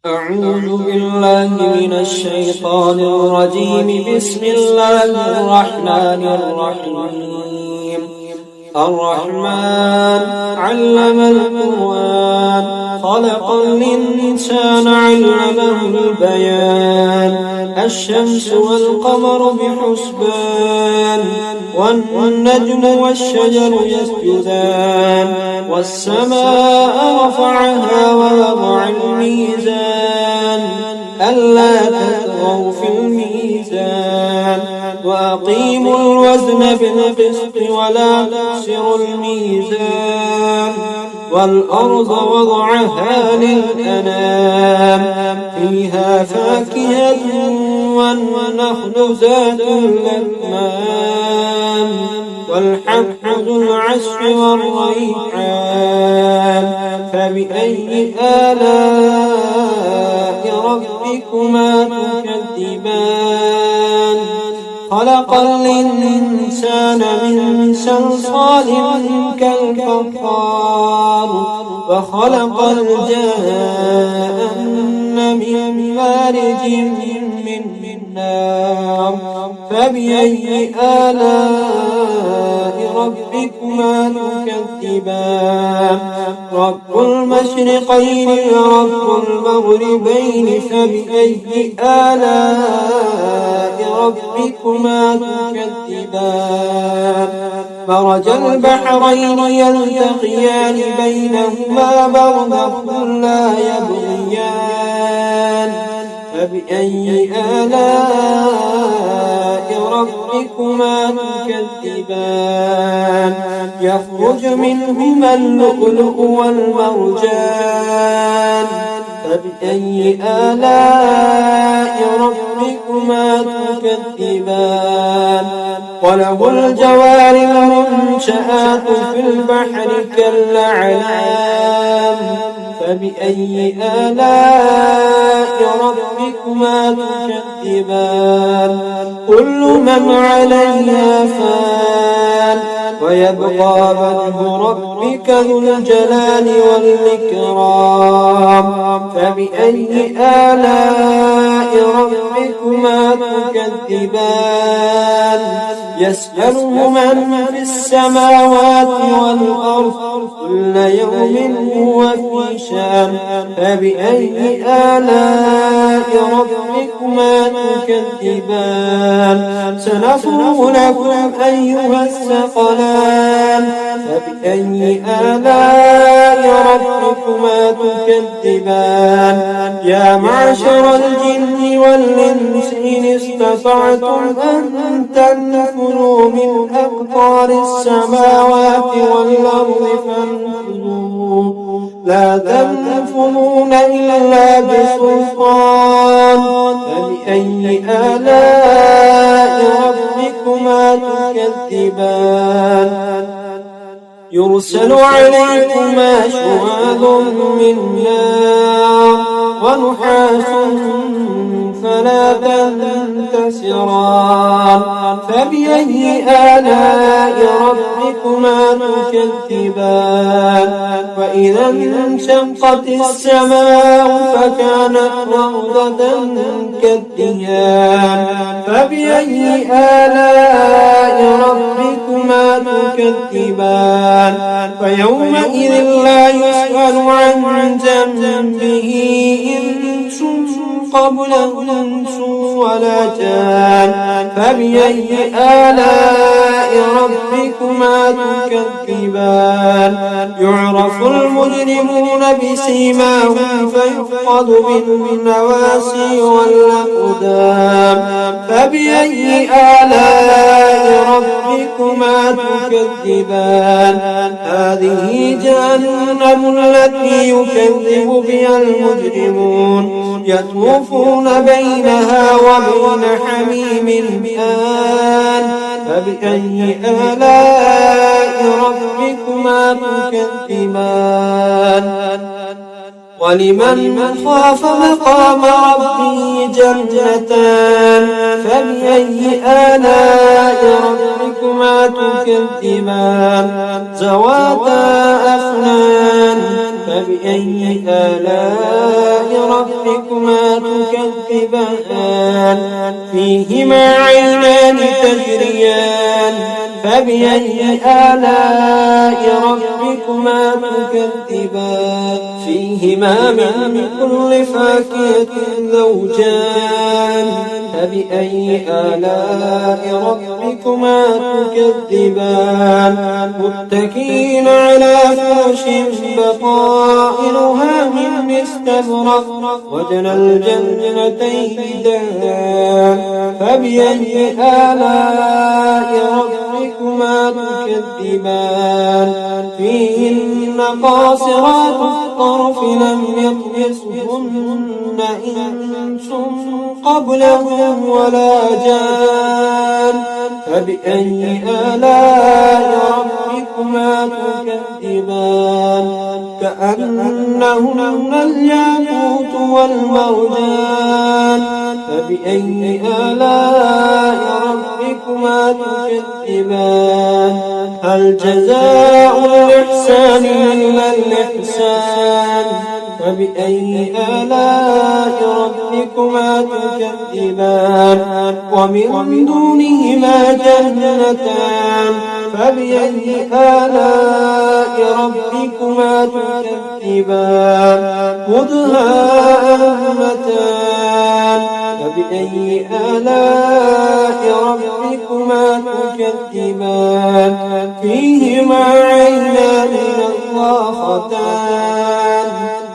أعوذ بالله من الشيطان الرجيم. بسم الله الرحمن الرحيم. الرحمن علم القرآن، خلق الإنسان علمه البيان. الشمس والقمر بحسبان، والنجم والشجر يسجدان. والسماء رفعها ووضع الميزان، ألا تطغوا في الميزان. وأقيموا الوزن بالقسط ولا تخسروا الميزان. والأرض وضعها للأنام، فيها فاكهة والنخل ذات الأكمام، والحب ذو العصف والريحان. فبأي آلاء ربكما تكذبان؟ خلق الإنسان من صلصال كالفخار، وخلق الجان من مارج من نار. فبأي آلاء ربكما تكذبان؟ رب المشرقين ورب المغربين. فبأي آلاء ربكما تكذبان؟ مرج البحرين يلتقيان، بينهما برزخ لا يبغيان. فبأي آلاء ربكما تكذبان؟ يخرج منهما اللؤلؤ والمرجان. فبأي آلاء ربكما تكذبان؟ وله الجوار المنشآت في البحر كالأعلام. فبأي آلاء ربكما تكذبان؟ كل من عليها فان، ويبقى وجه ربك ذو الجلال والإكرام. فبأي آلاء ربكما تكذبان؟ يسأله من في السماوات والأرض، كل يوم هو في شان. فبأي آلاء ربكما تكذبان؟ سنفرغ لكم أيها الثقلان. فبأي آلاء ربكما تكذبان؟ يا معشر الجن والإنس إن استطعتم أن تنفذوا من أقطار السماوات والأرض فانفذوا، لا تنفذون إلا بسلطان. فبأي آلاء ربكما تكذبان؟ يرسل عليكما شواظ من نار، ونحاس فلا تنتصران. فبأي آلاء ربكما تكذبان؟ وإذا انشقت السماء فكانت وردة كالدهان. فبأي آلاء ربكما تكذبان؟ فيومئذ لا يسأل عن ذنبه إنس قبله إنس ولا جان. فبأي آلاء ربكما تكذبان؟ يعرف المجرمون بسيماهم فيؤخذ بالنواسي والأقدام. فبأي آلاء ربكما تكذبان؟ هذه جهنم التي يكذب بها المجرمون، يطوفون بينها وبين حميم آن. فبأي آلاء ربكما تكذبان؟ ولمن خاف مقام ربه جنتان. فبأي آلاء ربكما تكذبان؟ ذواتا أفنان. فبأي آلاء ربكما ربكما تكذبان فيهما عينان تجريان فبأي آلاء ربكما تكذبان فيهما من كل فاكهة زوجان فبأي آلاء ربكما تكذبان متكئين على فرش بطائنها من استبرق وجنى الجنتين دان فبأي آلاء ربكما تكذبان فيهن قاصرات الطرف لم يطمثهن إنس قبلهم ولا جان فبأي آلاء ربكما تكذبان كأنهن الياقوت والمرجان فبأي آلاء ربكما تكذبان هل جزاء الإحسان إلا الإحسان فبأي آلاء ربكما تكذبان ومن دونهما جنتان فبأي آلاء ربكما تكذبان مدهامتان فبأي آلاء ربكما تكذبان فيهما عينان نضاختان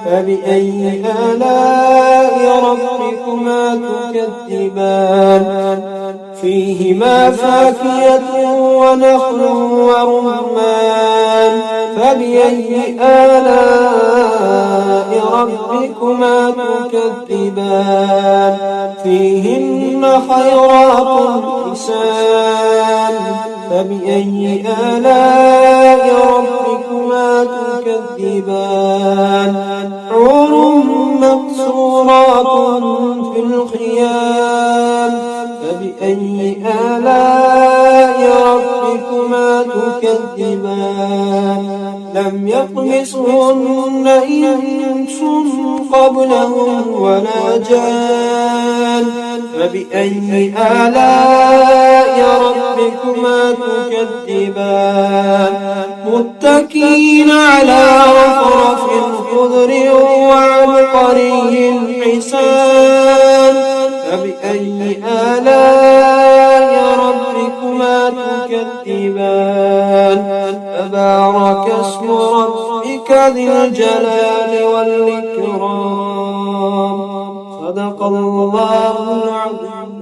فبأي آلاء ربكما تكذبان فيهما فاكهة ونخل ورمان فبأي آلاء ربكما تكذبان فيهن خيرات حسان فبأي آلاء ربكما تكذبان حور مقصورات في الخيام فبأي آلاء ربكما تكذبان لم يطمثهن إنس قبلهم ولا جان فبأي آلاء ربكما تكذبان متكئين على رفرف خضر وعبقري حسان فبأي آلاء ربكما تكذبان تبارك اسم ربك ذي الجلال والإكرام صدق الله العظيم.